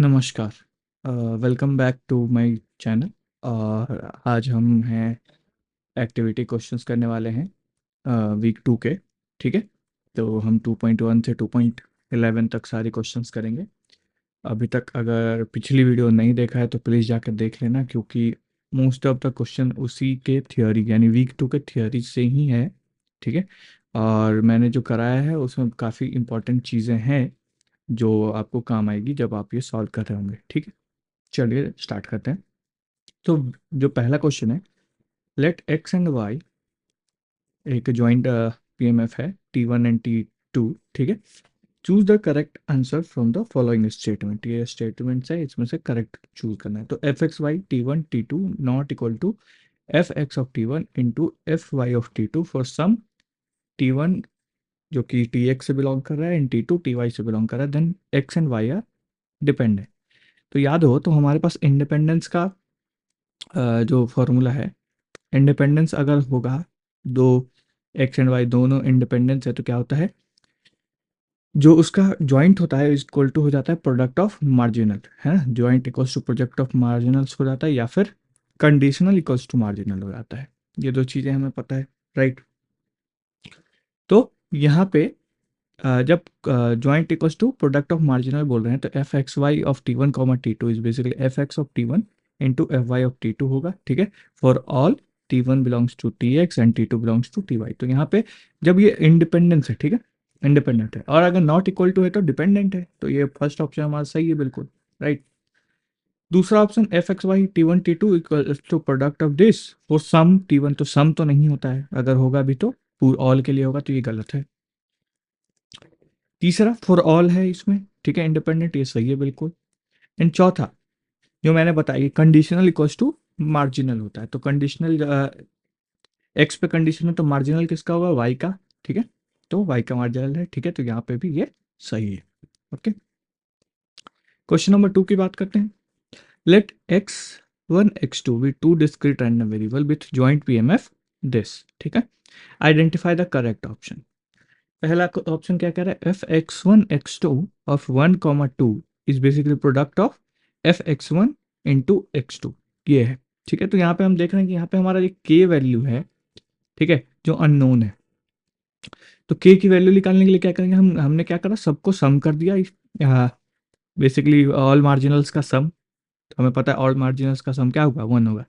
नमस्कार। Welcome back to my channel. और आज हम हैं एक्टिविटी क्वेश्चंस करने वाले हैं वीक 2 के। ठीक है, तो हम 2.1 से 2.11 तक सारे क्वेश्चंस करेंगे। अभी तक अगर पिछली वीडियो नहीं देखा है तो प्लीज़ जाकर देख लेना, क्योंकि मोस्ट ऑफ द क्वेश्चन उसी के थियोरी यानी वीक 2 के थियोरी से ही है। ठीक है, और मैंने जो कराया है उसमें काफ़ी इंपॉर्टेंट चीज़ें हैं जो आपको काम आएगी जब आप ये सॉल्व कर रहे होंगे। ठीक है, चलिए स्टार्ट करते हैं। तो जो पहला क्वेश्चन है, लेट एक्स एंड वाई एक जॉइंट पीएमएफ है T1 एंड T2। ठीक है, choose the correct answer from the following statement. ये स्टेटमेंट्स है, इसमें से करेक्ट चूज करना है। तो F x Y T1 T2 not equal to F x of T1 into F Y of T2 for some T1 जो कि T x से बिलोंग कर रहा है एंड T2 टी वाई से बिलोंग कर रहा है, then X and Y are dependent. तो याद हो तो हमारे पास इंडिपेंडेंस का जो फॉर्मूला है, इंडिपेंडेंस अगर होगा दो एक्स एंड वाई दोनों इंडिपेंडेंस है तो क्या होता है, जो उसका जॉइंट होता है इक्वल टू हो जाता है प्रोडक्ट ऑफ मार्जिनल, है ना। Joint equals to product of marginals हो जाता है, या फिर कंडीशनल इक्वल्स टू मार्जिनल हो जाता है। ये दो चीज़ें हमें पता है, राइट। तो यहाँ पे जब joint equals to product of marginal बोल रहे हैं तो F x Y of T1 comma T2 is basically F x of T1 into F Y of T2 होगा। ठीक है, for all T1 belongs to TX and T2 belongs to TY। तो यहाँ पे जब ये इंडिपेंडेंस है, ठीक है, इंडिपेंडेंट है, और अगर नॉट इक्वल टू है तो डिपेंडेंट है। तो ये फर्स्ट ऑप्शन हमारा सही है, बिल्कुल राइट। दूसरा option F x Y T1 T2 equal to product of this for some T1, तो सम तो नहीं होता है, अगर होगा भी तो ऑल के लिए होगा, तो ये गलत है। तीसरा फॉर ऑल है इसमें, ठीक है, इंडिपेंडेंट, ये सही है बिल्कुल। एंड चौथा जो मैंने बताया कंडीशनल इक्वल्स टू मार्जिनल होता है। तो कंडीशनल एक्स पे कंडीशन है तो मार्जिनल किसका होगा, वाई का। ठीक है, तो वाई का मार्जिनल है। ठीक है, तो यहाँ पे भी ये सही है। ओके, क्वेश्चन नंबर 2 की बात करते हैं। Let x1 x2 be two discrete random variable with joint PMF this. ठीक है, आइडेंटिफाई द करेक्ट ऑप्शन। पहला ऑप्शन क्या कह रहा है, f x one x two of 1 2 is basically product of F x one into x two, ये है। ठीक है, तो यहाँ पे हम देख रहे हैं कि यहाँ पे हमारा एक के वैल्यू है, ठीक है, जो अननोन है। तो के की वैल्यू निकालने के लिए क्या करेंगे, हमने क्या करा, सबको सम कर दिया, बेसिकली ऑल मार्जिनल्स का सम। तो हमें पता है ऑल मार्जिनल्स का सम क्या होगा, 1 होगा।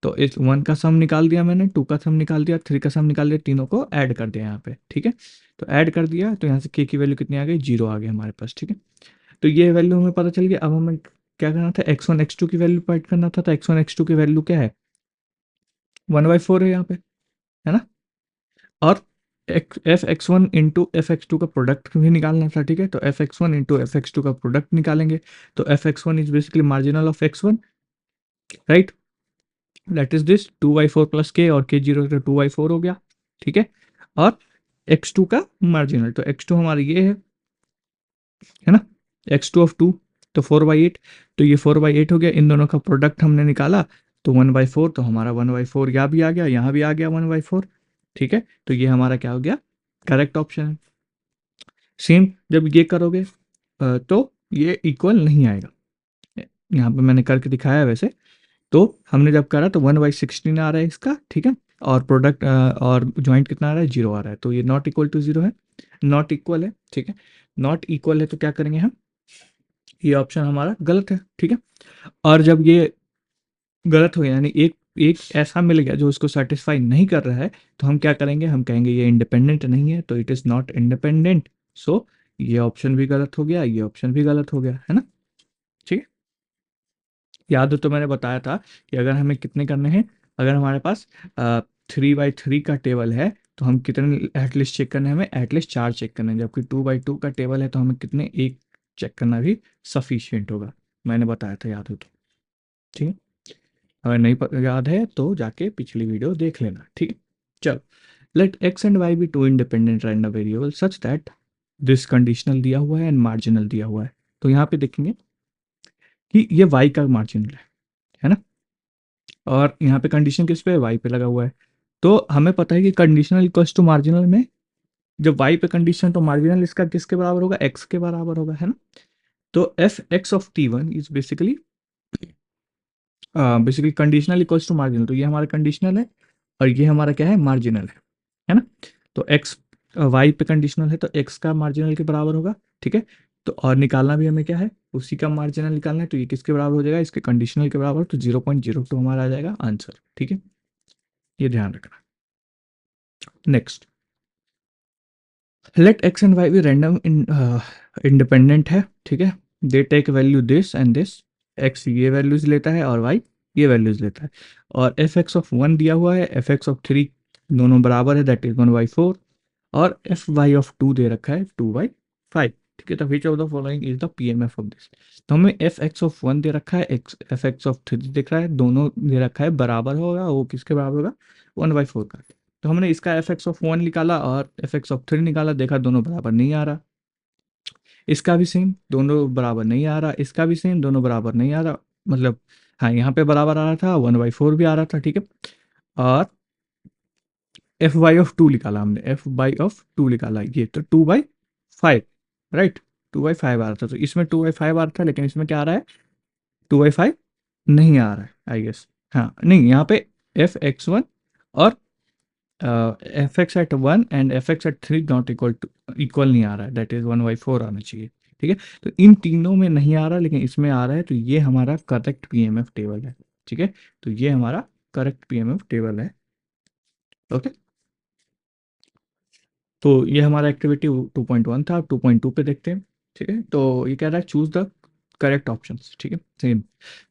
तो इस 1 का सम निकाल दिया मैंने, 2 का सम निकाल दिया, 3 का सम निकाल दिया, तीनों को ऐड कर दिया यहाँ पे। ठीक है, तो ऐड कर दिया तो यहाँ से के की वैल्यू कितनी आ गई, 0 आ गई हमारे पास। ठीक है, तो ये वैल्यू हमें पता चल गया। अब हमें क्या करना था, x1 x2 की वैल्यू फाइंड करना था। तो x1 x2 की वैल्यू क्या है, 1/4 है यहाँ पे, है ना। और f x one into f x two का प्रोडक्ट भी निकालना था। ठीक है, तो F x one into f x two का प्रोडक्ट निकालेंगे। तो F x one is basically marginal of x1, right, that is this 2/4 plus k, और के 0 तो 2/4 हो गया। ठीक है, और x2 का मार्जिनल, तो x2 हमारा ये है ना, x2 ऑफ 2, तो 4/8। तो ये 4/8 हो गया, इन दोनों का प्रोडक्ट हमने निकाला तो 1/4, तो हमारा 1/4 यहाँ भी आ गया, यहाँ भी आ गया 1/4। ठीक है, तो ये हमारा क्या हो गया, करेक्ट ऑप्शन है। सेम जब ये करोगे तो ये इक्वल नहीं आएगा, यहाँ पे मैंने करके दिखाया है वैसे। तो हमने जब करा तो 1/16 आ रहा है इसका, ठीक है, और प्रोडक्ट और ज्वाइंट कितना आ रहा है, 0 आ रहा है, तो ये नॉट इक्वल टू 0 है, नॉट इक्वल है। ठीक है, नॉट इक्वल है तो क्या करेंगे हम, ये ऑप्शन हमारा गलत है। ठीक है, और जब ये गलत हो गया यानी एक एक ऐसा मिल गया जो इसको सेटिस्फाई नहीं कर रहा है, तो हम क्या करेंगे, हम कहेंगे ये इंडिपेंडेंट नहीं है, तो इट इज़ नॉट इंडिपेंडेंट। सो ये ऑप्शन भी गलत हो गया, ये ऑप्शन भी गलत हो गया, है ना। ठीक है, याद हो तो मैंने बताया था कि अगर हमें कितने करने हैं, अगर हमारे पास 3/3 का टेबल है तो हम कितने एटलीस्ट चेक करने हैं, हमें एटलीस्ट 4 चेक करने हैं, जबकि 2/2 का टेबल है तो हमें कितने, एक चेक करना भी सफिशियंट होगा। मैंने बताया था, याद हो तो। ठीक है, अगर नहीं याद है तो जाके पिछली वीडियो देख लेना। ठीक है, चलो, let x and y be two independent random variable such that this conditional दिया हुआ है एंड मार्जिनल दिया हुआ है। तो यहाँ पे देखेंगे कि ये वाई का मार्जिनल है ना, और यहाँ पे कंडीशन किस पे है, वाई पे लगा हुआ है। तो हमें पता है कि कंडीशनल इक्वल्स टू मार्जिनल में जब वाई पे कंडीशन तो मार्जिनल इसका किसके बराबर होगा, एक्स के बराबर होगा, है ना। तो F x of t one is basically conditional equals to marginal, तो ये हमारा कंडीशनल है और ये हमारा क्या है, मार्जिनल है ना। तो एक्स वाई पे कंडीशनल है तो एक्स का मार्जिनल के बराबर होगा, ठीक है। तो और निकालना भी हमें क्या है, उसी का मार्जिनल निकालना है, तो ये किसके बराबर हो जाएगा, इसके कंडीशनल के बराबर, तो 0.02 हमारा आ जाएगा आंसर, ठीक है, ये ध्यान रखना। Next, let x and y भी रैंडम इंडिपेंडेंट है, ठीक है, they take value this and this, x ये वैल्यूज लेता है और वाई ये वैल्यूज लेता है, और एफ एक्स ऑफ वन दिया हुआ है, एफ एक्स ऑफ थ्री दोनों बराबर है, दैट इज 1/4, और एफ वाई ऑफ टू दे रखा है 2/5, ठीक है। तो which of the following is the P M F of this, तो हमें एफ एक्स ऑफ वन दे रखा है, x f x of three दिख रहा है, दोनों दे रखा है बराबर होगा, वो किसके बराबर होगा, 1/4 का। तो हमने इसका एफ एक्स ऑफ वन निकाला और एफ एक्स ऑफ थ्री निकाला, देखा दोनों बराबर नहीं आ रहा, इसका भी सेम दोनों बराबर नहीं आ रहा, इसका भी सेम दोनों बराबर नहीं आ रहा, मतलब हाँ यहाँ पे बराबर आ रहा था, 1/4 भी आ रहा था, ठीक है। और एफ वाई ऑफ टू निकाला हमने, एफ वाई ऑफ टू निकाला, ये तो 2/5, राइट, 2/5 आ रहा था, तो इसमें 2/5 आ रहा था, लेकिन इसमें क्या आ रहा है, 2/5 नहीं आ रहा है आई गेस, हाँ नहीं, यहाँ पे एफ एक्स वन और f x at one and f x at three not equal नहीं आ रहा है, दैट इज 1/4 आना चाहिए, ठीक है। तो इन तीनों में नहीं आ रहा, लेकिन इसमें आ रहा है, तो ये हमारा करेक्ट पीएमएफ टेबल है, ठीक है। तो ये हमारा करेक्ट पीएमएफ टेबल है, ओके। तो ये हमारा एक्टिविटी 2.1 था, 2.2 पे देखते हैं, ठीक है। तो ये कह रहा है चूज द करेक्ट ऑप्शन, ठीक है, सेम।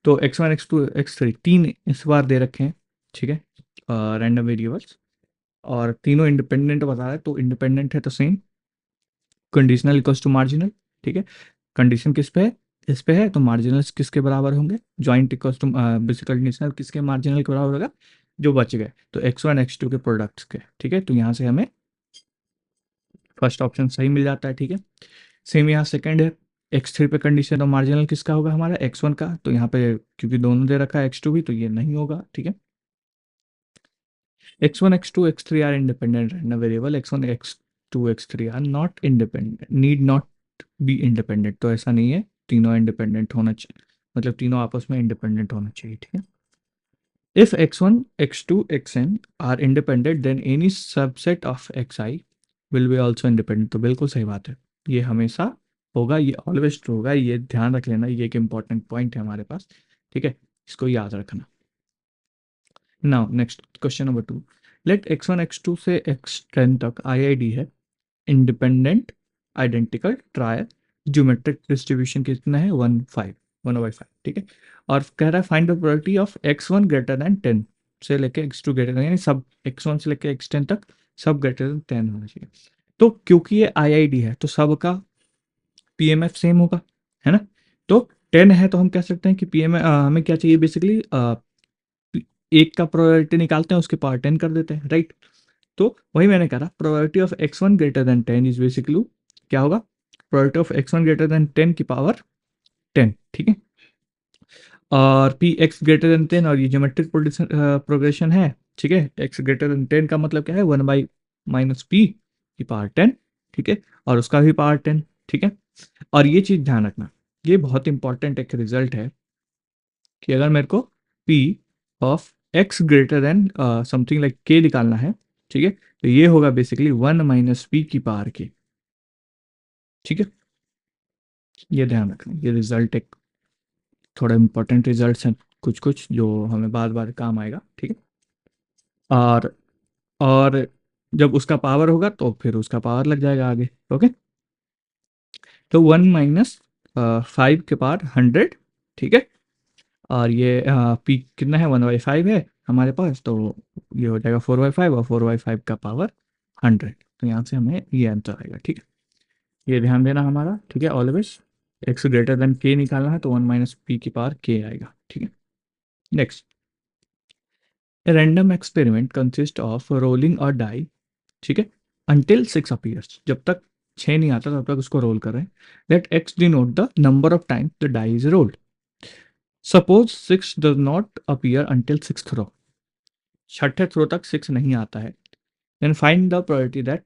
तो x1 x2 x3 तीन इस बार दे रखे हैं, ठीक है, रैंडम वेरिएबल्स, और तीनों इंडिपेंडेंट बता रहा है, तो इंडिपेंडेंट है तो same, conditional equals to marginal, ठीक है, कंडीशन किस पे है, इस पे है, तो मार्जिनल्स किसके बराबर होंगे, joint equals to basic conditional किसके मार्जिनल के बराबर होगा, जो बच गए, तो x1 x2 के प्रोडक्ट्स के, ठीक है। तो यहाँ से हमें फर्स्ट ऑप्शन सही मिल जाता है, ठीक है। सेम यहाँ सेकंड है, x3 पे कंडीशन, तो मार्जिनल किसका होगा हमारा, x1 का, तो यहाँ पे क्योंकि दोनों दे रखा है x2 भी, तो ये नहीं होगा, ठीक है। x1 x2 x3 are independent random variable, x1 x2 x3 are not independent, need not be independent, तो ऐसा नहीं है, तीनों इंडिपेंडेंट होना चाहिए, मतलब तीनों आपस में इंडिपेंडेंट होना चाहिए, ठीक है। If x1 x2 xn are independent then any subset of xi will be also independent, तो बिल्कुल सही बात है, ये हमेशा होगा, ये ऑलवेज ट्रू होगा, ये ध्यान रख लेना, ये एक इंपॉर्टेंट पॉइंट है हमारे पास, ठीक है, इसको याद रखना। Now next question number 2, let x1 x2 से x10 तक IID है, independent identical trial, geometric distribution कितना है, 1/5, ठीक है। और कह रहा है find the probability of x1 greater than 10 से लेके x2 ग्रेटर देन, यानी सब x1 से लेके x10 तक सब ग्रेटर देन 10 होना चाहिए। तो क्योंकि ये IID है तो सबका PMF सेम होगा, है ना। तो 10 है तो हम कह सकते हैं कि PMF हमें क्या चाहिए, बेसिकली एक का प्रोबेबिलिटी निकालते हैं, उसके पावर 10 कर देते हैं, राइट। तो वही मैंने कहा, probability of x1 greater than 10 is basically क्या होगा, probability of x1 greater than 10 की पावर 10, ठीक है। और पी एक्स ग्रेटर देन 10, और ये ज्योमेट्रिक प्रोग्रेशन है, ठीक है, x ग्रेटर देन 10 का मतलब क्या है, 1/-p की पावर 10, ठीक है, और उसका भी पावर 10, ठीक है। और ये चीज ध्यान रखना, ये बहुत इंपॉर्टेंट एक रिजल्ट है, कि अगर मेरे को p of x greater than something like k निकालना है, ठीक है, तो ये होगा बेसिकली 1 - p की पावर k, ठीक है, ये ध्यान रखना, ये रिजल्ट एक थोड़ा इंपॉर्टेंट रिजल्ट हैं, कुछ कुछ जो हमें बार बार काम आएगा, ठीक है। और जब उसका पावर होगा तो फिर उसका पावर लग जाएगा आगे, ओके। तो 1 - 5 के पावर 100, ठीक है, और ये पी कितना है, 1/5 है हमारे पास, तो ये हो जाएगा 4/5, और 4/5 का पावर 100, तो यहाँ से हमें ये आंसर आएगा, ठीक है, ये ध्यान देना हमारा, ठीक है, ऑलवेज एक्स ग्रेटर देन के निकालना है तो 1 - p की पावर के आएगा, ठीक है। Next, A random experiment consists of rolling a die, ठीक है, until 6 appears, जब तक 6 नहीं आता तब तक उसको रोल कर रहे हैं, let x denote the number of times the die is rolled, suppose 6 does not appear until 6th row, छठे थ्रो तक 6 नहीं आता है, then find the probability that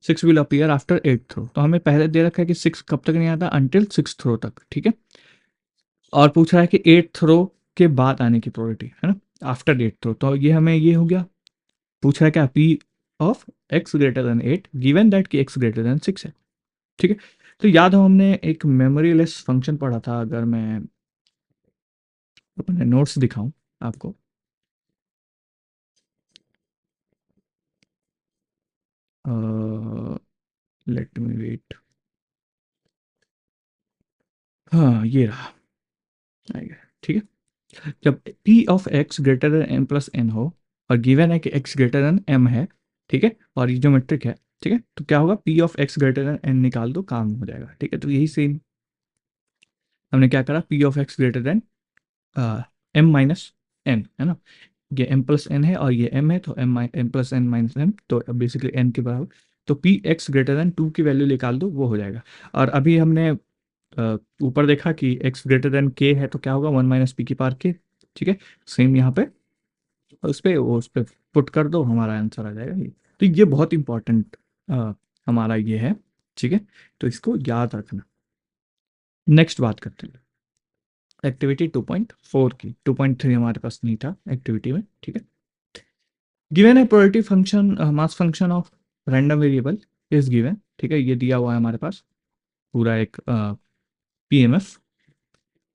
6 will appear after 8th throw. तो हमें पहले दे रखा है कि 6 कब तक नहीं आता, अंटिल 6th थ्रो तक, ठीक है। और पूछ रहा है कि 8th थ्रो के बाद आने की प्रोबेबिलिटी है ना, आफ्टर 8th थ्रो। तो ये हमें ये हो गया, पूछ रहा है क्या, P of X greater then 8 given that कि एक्स ग्रेटर देन 6 है, ठीक है। तो याद हो हमने एक मेमोरी लेस फंक्शन पढ़ा था, अगर मैं अपने नोट्स दिखाऊं आपको, लेट मी वेट, हाँ ये रहा, आएगा, ठीक है। जब p of x greater than m plus n हो और गिवन है कि x ग्रेटर देन m है, ठीक है, और ये जो मेट्रिक है, ठीक है, तो क्या होगा, p of x greater than n निकाल दो, काम हो जाएगा, ठीक है। तो यही सेम हमने क्या करा, p of x greater than m minus n, है ना, ये m प्लस n है और ये m है, तो m plus n minus m, तो बेसिकली n के बराबर। तो p x ग्रेटर देन 2 की वैल्यू निकाल दो, वो हो जाएगा। और अभी हमने ऊपर देखा कि x ग्रेटर देन k है, तो क्या होगा, 1 माइनस पी की पावर k, ठीक है। सेम यहाँ पे उस पे पुट कर दो, हमारा आंसर आ जाएगा ये। तो ये बहुत इंपॉर्टेंट हमारा ये है, ठीक है, तो इसको याद रखना। नेक्स्ट बात करते हैं एक्टिविटी 2.4 की। 2.3 हमारे पास नहीं था एक्टिविटी में, ठीक है। गिवन है probability function, mass function of random variable is given, ठीक है, ये दिया हुआ है हमारे पास पूरा एक पीएमएफ,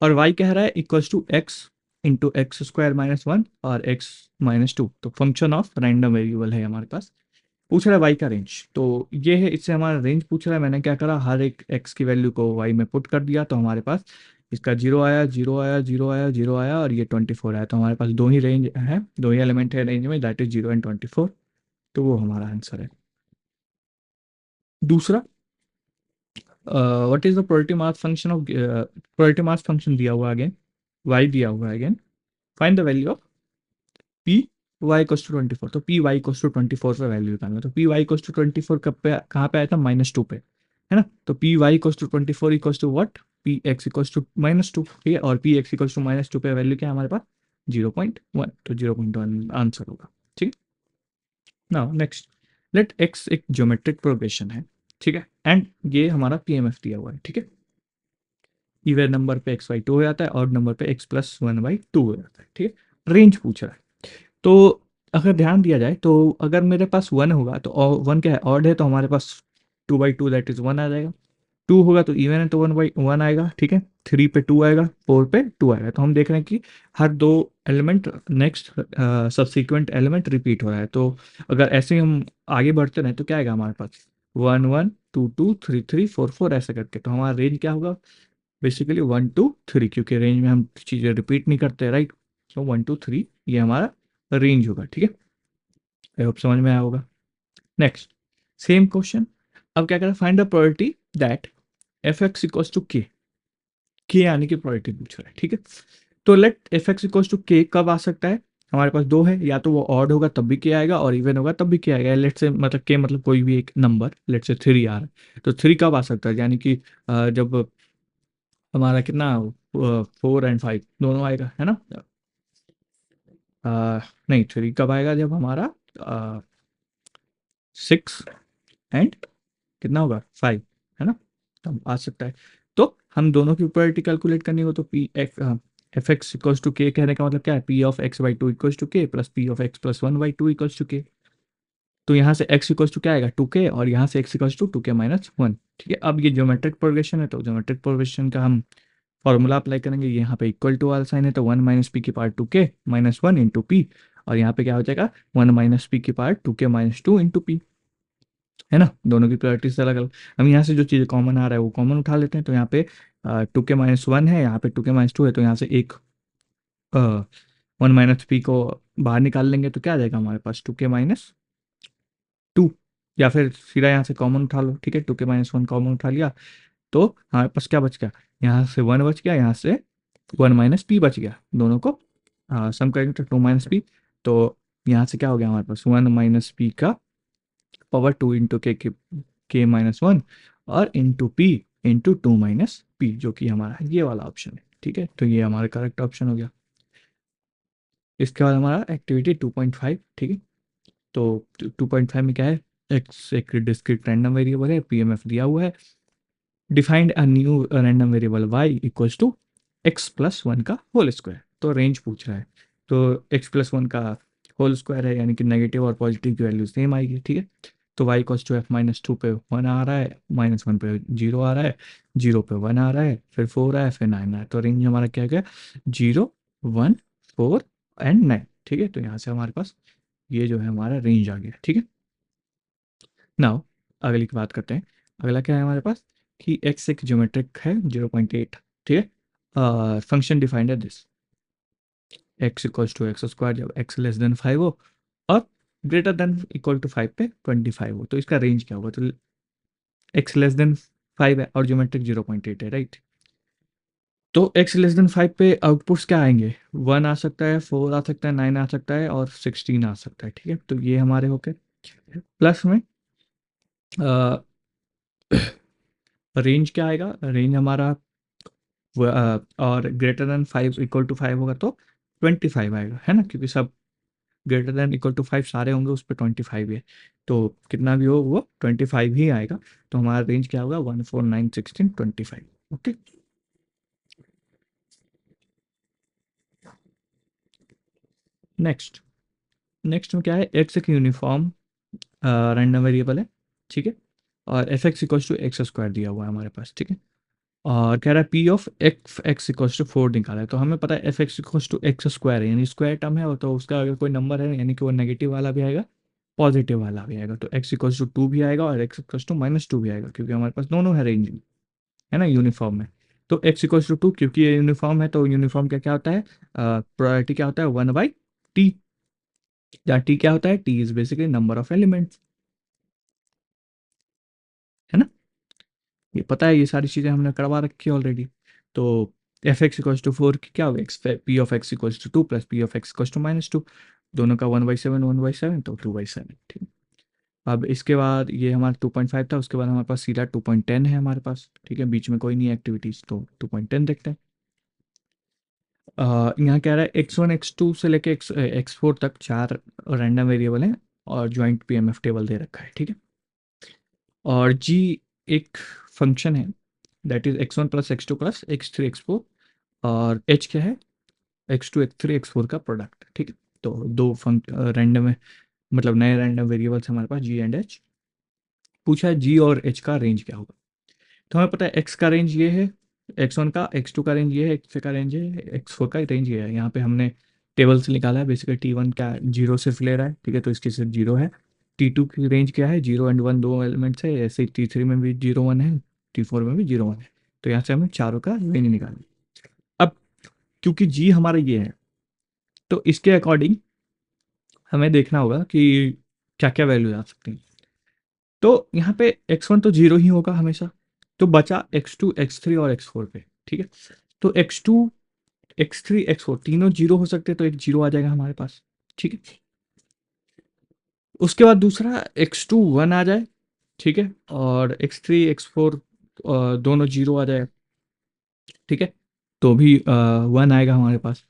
और y कह रहा है equals to x into x square minus one और x माइनस टू। तो फंक्शन ऑफ रैंडम वेरिएबल है हमारे पास, पूछ रहा है y का रेंज। तो ये है, इससे हमारा रेंज पूछ रहा है। मैंने क्या करा, हर एक x की वैल्यू को y में पुट कर दिया, तो हमारे पास इसका 0 आया, 0 आया, 0 आया, 0 आया, और ये 24 आया। तो हमारे पास दो ही रेंज है, दो ही एलिमेंट है रेंज में, दैट इज 0 एंड 24। तो वो हमारा आंसर है। दूसरा, what is the probability mass function of, probability mass function दिया हुआ अगेन, y दिया हुआ है again, find the value of p y equals to 24। तो पी वाई कोस टू 24 पे वैल्यू निकालना। तो पी वाई कोस टू 24 कब पे, कहाँ पे आया था, -2 पे, है ना। तो p y equals to 24 equals to what, p x equals to -2, ठीक है। और पी एक्स इक्वस टू -2 पे वैल्यू क्या है हमारे पास, 0.1, तो 0.1 आंसर होगा, ठीक है। नाउ नेक्स्ट, लेट एक्स एक ज्योमेट्रिक प्रोग्रेशन है, ठीक है, एंड ये हमारा पीएमएफ दिया हुआ है, ठीक है। इवन नंबर पे एक्स बाई टू हो जाता है, और नंबर पे x plus one by to हो जाता है, ठीक है। रेंज पूछ रहा है, तो अगर ध्यान दिया जाए तो अगर मेरे पास वन होगा तो वन क्या है, ऑड है, तो हमारे पास 2/2 दैट इज वन आ जाएगा। टू होगा तो इवन है, तो 1/1 आएगा, ठीक है। थ्री पे टू आएगा, फोर पे टू आएगा। तो हम देख रहे हैं कि हर दो element next subsequent element repeat हो रहा है। तो अगर ऐसे ही हम आगे बढ़ते रहे तो क्या आएगा हमारे पास, 1 1 2 2 3 3 4 4 ऐसे करके। तो हमारा रेंज क्या होगा, बेसिकली 1 2 3, क्योंकि रेंज में हम चीज़ें रिपीट नहीं करते, राइट। तो 1 2 3 ये हमारा रेंज होगा, ठीक है। आई होप समझ में आया होगा। नेक्स्ट, सेम क्वेश्चन, अब क्या करें, find the probability that f x equals to k आने की प्रोबेबिलिटी पूछ रहा है, ठीक है। तो let f x equals to k कब आ सकता है, हमारे पास दो है, या तो वो ऑड होगा तब भी के आएगा, और इवन होगा तब भी के आएगा। लेट से मतलब के मतलब कोई भी एक नंबर, लेट से थ्री आ रहा है, तो थ्री कब आ सकता है, यानी कि जब हमारा कितना, 4 और 5 दोनों आएगा, है ना। नहीं, थ्री कब आएगा, जब हमारा 6 एंड कितना होगा, 5, है ना, तब आ सकता है। तो हम दोनों की प्रोबेबिलिटी कैलकुलेट करनी हो, तो P F x equals to K कहने का मतलब क्या है, P of X by two equals to K plus P of X plus one by two equals to K. तो यहाँ से x इक्वल्स टू क्या आएगा, 2k, और यहाँ से x equals to 2k minus one, ठीक है। अब ये ज्योमेट्रिक प्रोग्रेशन है, तो ज्योमेट्रिक प्रोग्रेशन का हम फॉर्मूला अप्लाई करेंगे। यहाँ पे इक्वल टू वाला साइन है, तो 1 माइनस पी की power 2k minus one into P, और यहाँ पे क्या हो जाएगा, 1 माइनस पी की power 2k minus two into P, है ना। दोनों की प्रायोरिटीज अलग अलग। हम यहाँ से जो चीज़ कॉमन आ रहा है वो कॉमन उठा लेते हैं। तो यहाँ पे 2k माइनस वन है, यहाँ पे 2k माइनस टू है, तो यहाँ से एक 1 माइनस पी को बाहर निकाल लेंगे, तो क्या आ जाएगा हमारे पास, 2k माइनस टू, या फिर सीधा यहाँ से कॉमन उठा लो, ठीक है, 2k माइनस वन कॉमन उठा लिया, तो हमारे पास क्या बच गया, यहाँ से वन बच गया, यहाँ से 1 माइनस पी बच गया, दोनों को सम करेंगे तो 2 माइनस पी। तो यहाँ से क्या हो गया हमारे पास, 1 माइनस पी का पावर 2 इंटू के माइनस वन, और into P into 2 minus P, जो कि हमारा ये वाला ऑप्शन है, ठीक है। तो ये हमारा करेक्ट ऑप्शन हो गया। इसके बाद हमारा एक्टिविटी 2.5, ठीक है। तो 2.5 में क्या है, एक्स एक डिस्क्रीट रैंडम वेरिएबल है, पीएमएफ दिया हुआ है, defined a new random variable y equals to x plus one का होल स्क्वायर। तो रेंज पूछ रहा है, तो एक्स प्लस वन का होल स्क्वायर है, यानी कि नेगेटिव और पॉजिटिव की वैल्यू सेम आएगी, ठीक है। तो y equals to f minus two पे वन आ रहा है, माइनस वन पे जीरो आ रहा है, जीरो पे वन आ रहा है, फिर फोर आया, फिर नाइन आया। तो रेंज हमारा क्या गया, zero, one, four and nine, ठीक है। तो यहाँ से हमारे पास ये जो है हमारा रेंज आ गया, ठीक है। नाउ अगली की बात करते हैं। अगला क्या है हमारे पास कि एक्स एक ज्योमेट्रिक है 0.8, ठीक है। फंक्शन डिफाइंड है this, x equals to x square जब एक्स लेस देन 5 हो और ग्रेटर देन इक्वल टू 5 पे 25 हो, तो इसका रेंज क्या होगा। तो एक्स लेस देन 5 है और ज्योमेट्रिक 0.8 है, राइट। तो एक्स लेस देन 5 पे आउटपुट्स क्या आएंगे, 1 आ सकता है, 4 आ सकता है, 9 आ सकता है और 16 आ सकता है, ठीक है। तो ये हमारे होके प्लस में रेंज क्या आएगा, रेंज हमारा और ग्रेटर देन 5 इक्वल टू 5 होगा तो 25 आएगा, है ना, क्योंकि सब ग्रेटर देन इक्वल टू 5 सारे होंगे, उस पर 25 ही है, तो कितना भी हो वो 25 ही आएगा। तो हमारा रेंज क्या होगा, 1 4 9 16 25, ओके। नेक्स्ट, नेक्स्ट में क्या है, एक्स एक यूनिफॉर्म रैंडम वेरिएबल है, ठीक है, और f x equals to x square दिया हुआ है हमारे पास, ठीक है। और कह रहा है P of x x equals to 4 निकाला है। तो हमें पता है f x equals to x square है, यानी स्क्वायर टर्म है, और तो उसका अगर कोई नंबर है यानी कि वो नेगेटिव वाला भी आएगा, पॉजिटिव वाला भी आएगा। तो एक्स इक्वल्स टू टू भी आएगा और x equals to minus two भी आएगा, क्योंकि हमारे पास दोनों है रेंज में, है ना, यूनिफॉर्म में। तो एक्स इक्वल्स टू टू, क्योंकि ये यूनिफॉर्म है तो यूनिफॉर्म क्या क्या होता है, प्रोबेबिलिटी क्या होता है, 1/t, जहाँ टी क्या होता है, T is basically number of elements, है ना। ये पता है, ये सारी चीज़ें हमने करवा रखी है ऑलरेडी। तो F x equals to four की क्या होगा, x p of x equals to two plus P of x equals to minus two, दोनों का 1/7 1/7, तो 2/7, ठीक है। अब इसके बाद ये हमारा 2.5 था, उसके बाद हमारे पास सीधा 2.10 है हमारे पास, ठीक है, बीच में कोई नहीं एक्टिविटीज, तो 2.10 देखते हैं। यहाँ कह रहा है x1 x2 से लेके x4 तक चार रैंडम वेरिएबल हैं और ज्वाइंट पीएमएफ टेबल दे रखा है, ठीक है। और g एक फंक्शन है, that is x1 plus x2 plus x3 x4, और h क्या है, x2 x3 x4 का प्रोडक्ट, ठीक है। तो दो रैंडम है, मतलब नए रैंडम वेरिएबल्स हमारे पास g एंड h। पूछा है g और h का रेंज क्या होगा। तो हमें पता है x का रेंज ये है, x1 का, x2 का रेंज ये है, x3 का रेंज है, x4 का रेंज ये है। यहाँ पे हमने टेबल से निकाला है, बेसिकली t1 का जीरो सिर्फ ले रहा है, ठीक है, तो इसकी सिर्फ जीरो है। t2 की रेंज क्या है, जीरो एंड वन दो एलिमेंट्स है, ऐसे ही t3 में भी जीरो वन है, t4 में भी जीरो वन है। तो यहाँ से हमें चारों का रेंज निकालना। अब क्योंकि g हमारा ये है, तो इसके अकॉर्डिंग हमें देखना होगा कि क्या क्या वैल्यू आ सकती है। तो यहाँ पे x1 तो जीरो ही होगा हमेशा, तो बचा x2 x3 और x4 पे, ठीक है। तो x2 x3 x4 तीनों जीरो हो सकते हैं, तो एक जीरो आ जाएगा हमारे पास, ठीक है। उसके बाद दूसरा x2 वन आ जाए, ठीक है, और x3 x4 दोनों जीरो आ जाए, ठीक है, तो भी वन आएगा हमारे पास।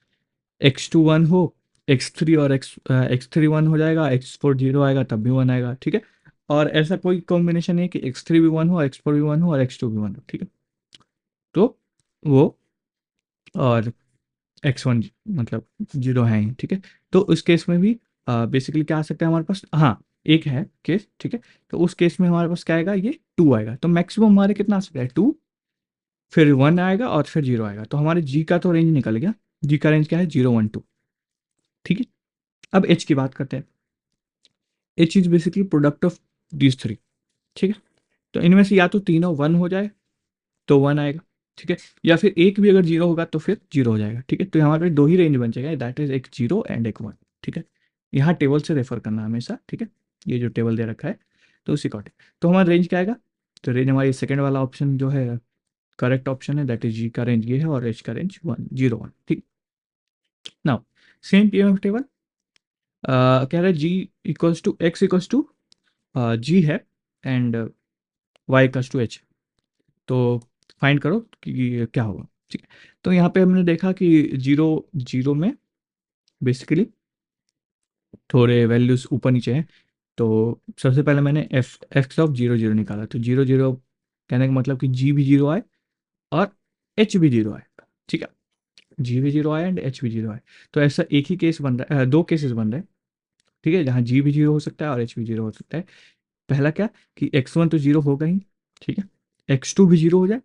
x2 वन हो, x3 और x3 वन हो जाएगा, x4 जीरो आएगा तब भी वन आएगा, ठीक है। और ऐसा कोई कॉम्बिनेशन नहीं है कि x3 भी वन हो, x4 भी वन हो और x2 भी वन हो, ठीक है। तो वो और x1 मतलब जीरो है ही, ठीक है। तो उस केस में भी बेसिकली क्या आ सकता है हमारे पास, हाँ एक है केस, ठीक है। तो उस केस में हमारे पास क्या आएगा, ये टू आएगा, तो मैक्सिमम हमारे कितना आ सकता है, टू, फिर वन आएगा और फिर जीरो आएगा। तो हमारे जी का तो रेंज निकल गया, जी का रेंज क्या है, 0 1 2, ठीक है। अब एच की बात करते हैं। H is basically product of these three, ठीक है। तो इनमें से या तो तीनों वन हो जाए तो वन आएगा, ठीक है, या फिर एक भी अगर जीरो होगा तो फिर जीरो हो जाएगा, ठीक है। तो हमारे पास दो ही रेंज बन जाएगा, दैट इज एक जीरो एंड एक वन, ठीक है। यहाँ टेबल से रेफर करना हमेशा, ठीक है, ये जो टेबल दे रखा है तो उसी अकॉर्डिंग। तो हमारा रेंज क्या आएगा, तो रेंज हमारी सेकेंड वाला ऑप्शन जो है करेक्ट ऑप्शन है, दैट इज जी का रेंज ये है और एच का रेंज 1 0 1, ठीक। नाउ सेम पीएमएफ टेबल, कह रहा है Z equals to X equals to Z है and Y equals to H, तो फाइंड करो कि क्या होगा, ठीक है। तो यहाँ पे हमने देखा कि जीरो जीरो में बेसिकली थोड़े वैल्यूज ऊपर नीचे हैं, तो सबसे पहले मैंने एक्स ऑफ 0 0 निकाला, तो 0 0 कहने का मतलब कि जी भी 0 आए और एच भी 0 आए, ठीक है, जी भी 0 आए एंड एच भी 0 आए। तो ऐसा एक ही केस बन रहा है, दो केसेस बन रहे हैं, ठीक है, जहाँ जी भी 0 हो सकता है और एच भी 0 हो सकता है। पहला क्या कि x1 तो 0 होगा ही, ठीक है, x2 भी 0 हो जाए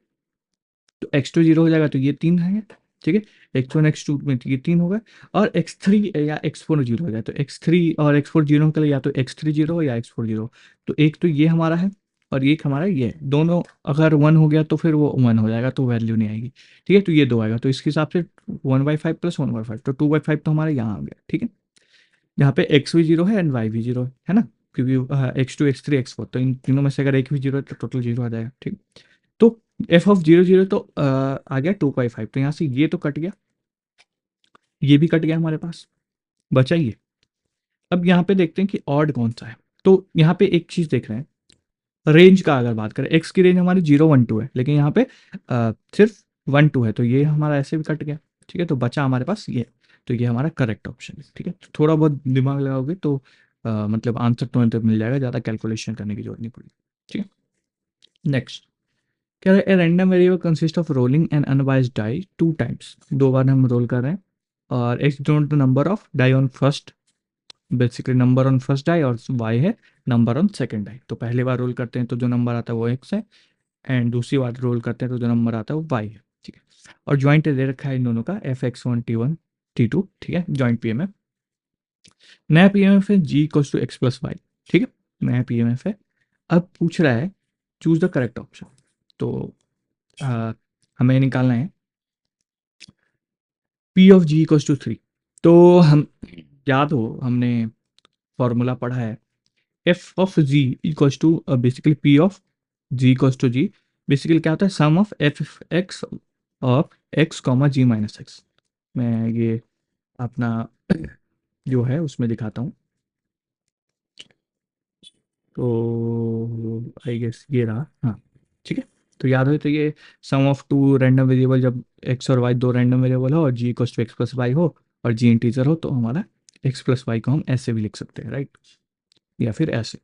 तो x2 0 हो जाएगा, तो ये 3 है, ठीक है, x1 x2 में ये 3 होगा, और x3 या x4 0 हो जाए तो x3 और x4 0 के लिए या तो x3 0 हो या x4 0। तो एक तो ये हमारा है और एक हमारा ये है, दोनों अगर 1 हो गया तो फिर वो 1 हो जाएगा, तो वैल्यू नहीं आएगी, ठीक है, तो ये 2 आएगा, तो इसके हिसाब से 1/5 प्लस 1/5, तो 2/5 तो हमारे यहाँ आ गया, ठीक है, यहाँ पे x भी 0 है एंड y भी 0 है ना, क्योंकि x2 x3 x4, तो इन तीनों में से अगर एक भी 0 है तो टोटल 0 आ जाएगा, ठीक। तो एफ ऑफ 0 0 तो आ गया 2/5, तो यहाँ से ये तो कट गया, ये भी कट गया हमारे पास, बचा ये। अब यहाँ पे देखते हैं कि ऑड कौन सा है, तो यहाँ पे एक चीज देख रहे हैं, रेंज का अगर बात करें, एक्स की रेंज हमारी 0 1 2 है, लेकिन यहाँ पे सिर्फ 1 2 है, तो ये हमारा ऐसे भी कट गया, ठीक है, तो बचा हमारे पास ये, तो ये हमारा करेक्ट ऑप्शन है, ठीक है, तो थोड़ा बहुत दिमाग लगाओगे तो मतलब आंसर तो मिल जाएगा, ज़्यादा कैलकुलेशन करने की जरूरत नहीं पड़ेगी, ठीक है। नेक्स्ट क्या है, a random variable consist of rolling an unbiased die 2 times, 2 बार हम रोल कर रहे हैं, और x denote the number of die on first, basically number on first die, और वाई है नंबर ऑन सेकंड डाई। तो पहली बार रोल करते हैं तो जो नंबर आता है वो एक्स है, एंड दूसरी बार रोल करते हैं तो जो नंबर आता है वो वाई है, ठीक है, और ज्वाइंट दे रखा है इन दोनों का f(x1) t1 t2, ठीक है, ज्वाइंट पीएमएफ। नया पीएमएफ है g equals to x plus y, ठीक है, नया पीएमएफ है। अब पूछ रहा है चूज द करेक्ट ऑप्शन, तो हमें निकालना है P of Z equals to 3। तो हम याद हो हमने फॉर्मूला पढ़ा है, F of Z equals to basically P of Z equals to Z, basically क्या होता है, sum of F x of x comma ji minus X. मैं ये अपना जो है उसमें दिखाता हूँ, तो आई गेस ये रहा, हाँ, ठीक है, तो याद हो तो ये sum of two random variable, जब एक्स और वाई दो रैंडम वेरिएबल हो और Z equals to x plus Y हो और जी इंटीजर हो, तो हमारा एक्स प्लस वाई को हम ऐसे भी लिख सकते हैं, राइट, या फिर ऐसे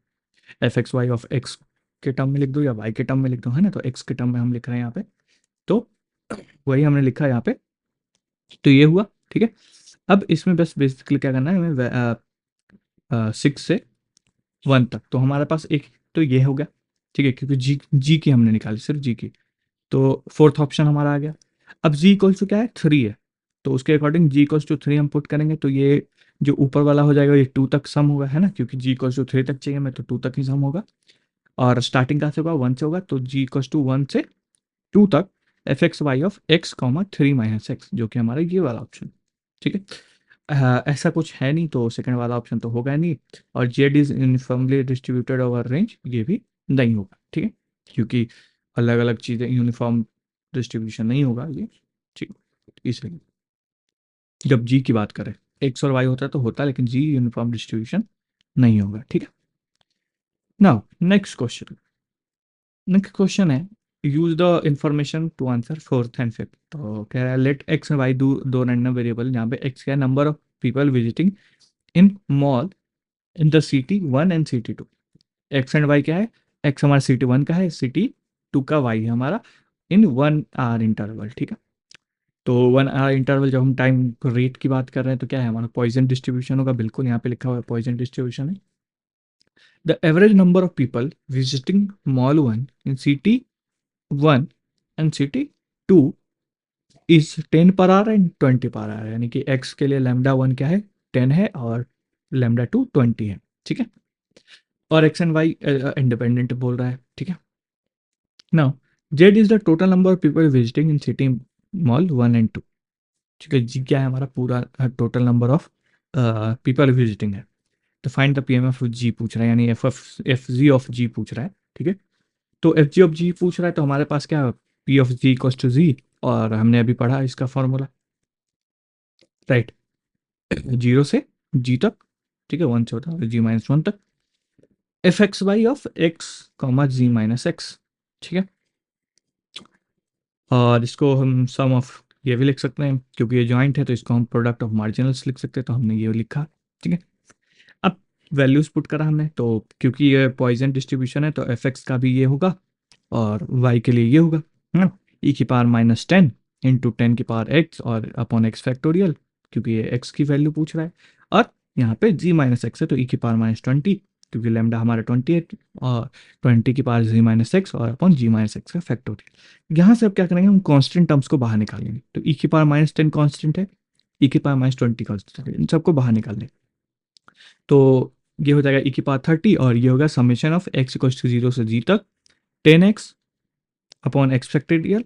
f x Y of x के टर्म में लिख दो या वाई के टर्म में लिख दो, है ना, तो एक्स के टर्म में हम लिख रहे हैं यहाँ पे, तो वही हमने लिखा है यहाँ पे, तो ये हुआ, ठीक है। अब इसमें बस बेसिकली क्या करना है हमें, 6 से 1 तक, तो हमारे पास एक तो ये हो गया, ठीक है, क्योंकि जी जी की हमने निकाली, सिर्फ जी की, तो फोर्थ ऑप्शन हमारा आ गया। अब जी इक्वल्स टू क्या है, 3 है, तो उसके अकॉर्डिंग जी इक्वल्स टू 3 हम पुट करेंगे, तो ये जो ऊपर वाला हो जाएगा ये 2 तक सम होगा, है ना, क्योंकि जी इक्वल्स टू 3 तक चाहिए हमें, तो 2 तक ही सम होगा, और स्टार्टिंग कहाँ से होगा, 1 से होगा, तो जी इक्वल्स टू 1 से 2 तक f x Y of x comma 3 minus x, जो कि हमारा ये वाला ऑप्शन, ठीक है। ऐसा कुछ है नहीं, तो सेकंड वाला ऑप्शन तो होगा नहीं, और Z is uniformly distributed over range, ये भी नहीं होगा, ठीक है, क्योंकि अलग अलग चीज़ें यूनिफॉर्म डिस्ट्रीब्यूशन नहीं होगा ये, ठीक, इसलिए जब जी की बात करें, एक्स और वाई होता है तो होता है, लेकिन जी यूनिफॉर्म डिस्ट्रीब्यूशन नहीं होगा, ठीक है। नाउ नेक्स्ट क्वेश्चन है, use the information to answer fourth and fifth. तो कह रहा है लेट एक्स एंड वाई दो रैंडम वेरिएबल, यहाँ पे एक्स क्या है, number of people visiting in mall in the city 1 and city 2, x and y क्या है, एक्स हमारा सिटी 1 का है, सिटी 2 का वाई है हमारा, इन 1 आवर इंटरवल, ठीक है। तो 1 आवर इंटरवल जब हम टाइम रेट की बात कर रहे हैं तो क्या है हमारा, पॉइजन डिस्ट्रीब्यूशन होगा, बिल्कुल यहाँ पे लिखा हुआ है पॉइजन डिस्ट्रीब्यूशन है। The average number of people visiting mall 1 in city 1 and city 2 is 10 per hour and 20 per hour, यानी कि एक्स के लिए लैम्डा 1 क्या है, 10 है, और लैम्डा 2 20 है, ठीक है, और एक्स एंड वाई इंडिपेंडेंट बोल रहा है, ठीक है। Now Z is the total number of people visiting in city mall 1 and 2, ठीक है, जी क्या है हमारा पूरा total number of people visiting है, तो फाइंड द पीएम ऑफ जी पूछ रहा है, यानी एफ जी ऑफ जी पूछ रहा है, ठीक है। तो एफ जी ऑफ जी पूछ रहा है, तो हमारे पास क्या, P of Z equals to Z, और हमने अभी पढ़ा इसका फॉर्मूला, राइट, 0 से जी तक, ठीक है, 1 से होता है जी माइनस 1 तक, f x Y of x comma ji minus x, ठीक है, और इसको हम सम ऑफ ये भी लिख सकते हैं, क्योंकि ये जॉइंट है तो इसको हम प्रोडक्ट ऑफ मार्जिनल्स लिख सकते हैं, तो हमने ये लिखा, ठीक है। अब वैल्यूज पुट करा हमने, तो क्योंकि ये पॉइजन डिस्ट्रीब्यूशन है तो एफ एक्स का भी ये होगा और वाई के लिए ये होगा, है ना, ई की पावर -10 इंटू 10⁻x और अपॉन एक्स फैक्टोरियल, क्योंकि ये एक्स की वैल्यू पूछ रहा है, और यहाँ पे g-x है तो ई की पावर -20, क्योंकि लैम्डा हमारा 20 है, और 20 की पावर g-x और अपॉन g-x का फैक्टोरियल। यहाँ से अब क्या करेंगे, हम कॉन्स्टेंट टर्म्स को बाहर निकालेंगे, तो ई की पावर -10 कॉन्स्टेंट है, ई की पावर -20 कॉन्स्टेंट है, इन सबको बाहर निकाल लें तो ये हो जाएगा ई की पावर 30, और ये होगा summation of x equal to 0 से g तक 10x upon x factorial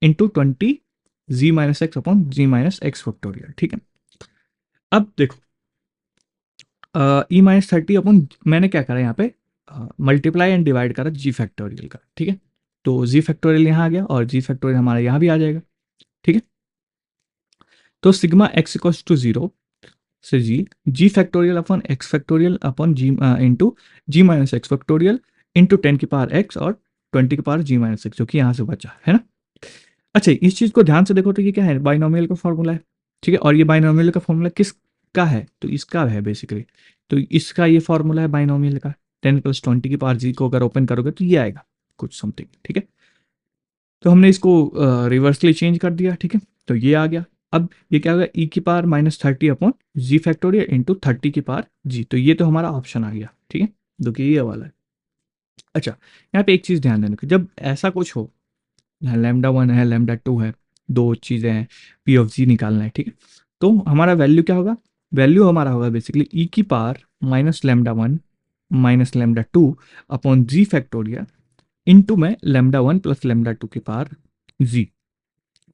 into 20 g-x upon g-x factorial. ठीक है, अब देखो E-30 अपॉन, मैंने क्या करा यहाँ पे, मल्टीप्लाई एंड डिवाइड करा जी फैक्टोरियल का। ठीक है, तो जी फैक्टोरियल यहाँ आ गया और जी फैक्टोरियल हमारा यहाँ भी आ जाएगा। ठीक है, तो सिग्मा एक्स इक्वल टू 0 से Z factorial upon x factorial upon Z into g-x factorial into 10 की पावर x और 20 की पावर g-x, जो कि यहाँ से बचा है ना। अच्छा, इस चीज़ को ध्यान से देखो तो ये क्या है, बाइनोमियल का फॉर्मूला है। ठीक है, और ये बाइनोमियल का फॉर्मूला किसका है, तो इसका है बेसिकली, तो इसका ये फॉर्मूला है बाइनोमियल का, 10 + 20 की पावर जी को अगर ओपन करोगे तो ये आएगा कुछ समथिंग। ठीक है, तो हमने इसको रिवर्सली चेंज कर दिया। ठीक है, तो ये आ गया। अब ये क्या होगा, ई की पावर -30 अपॉन जी फैक्टोरियल इंटू 30 की पावर जी, तो ये तो हमारा ऑप्शन आ गया। ठीक है, जो कि ये वाला है। अच्छा, यहाँ पे एक चीज़ ध्यान देने की, जब ऐसा कुछ हो, λ1 है, λ2 है, दो चीज़ें हैं, पी ऑफ जी निकालना है। ठीक है, तो हमारा वैल्यू क्या होगा, वैल्यू हमारा होगा बेसिकली ई की पावर -λ1 -λ2 अपॉन जी फैक्टोरियल इंटू में λ1 + λ2 की पावर जी,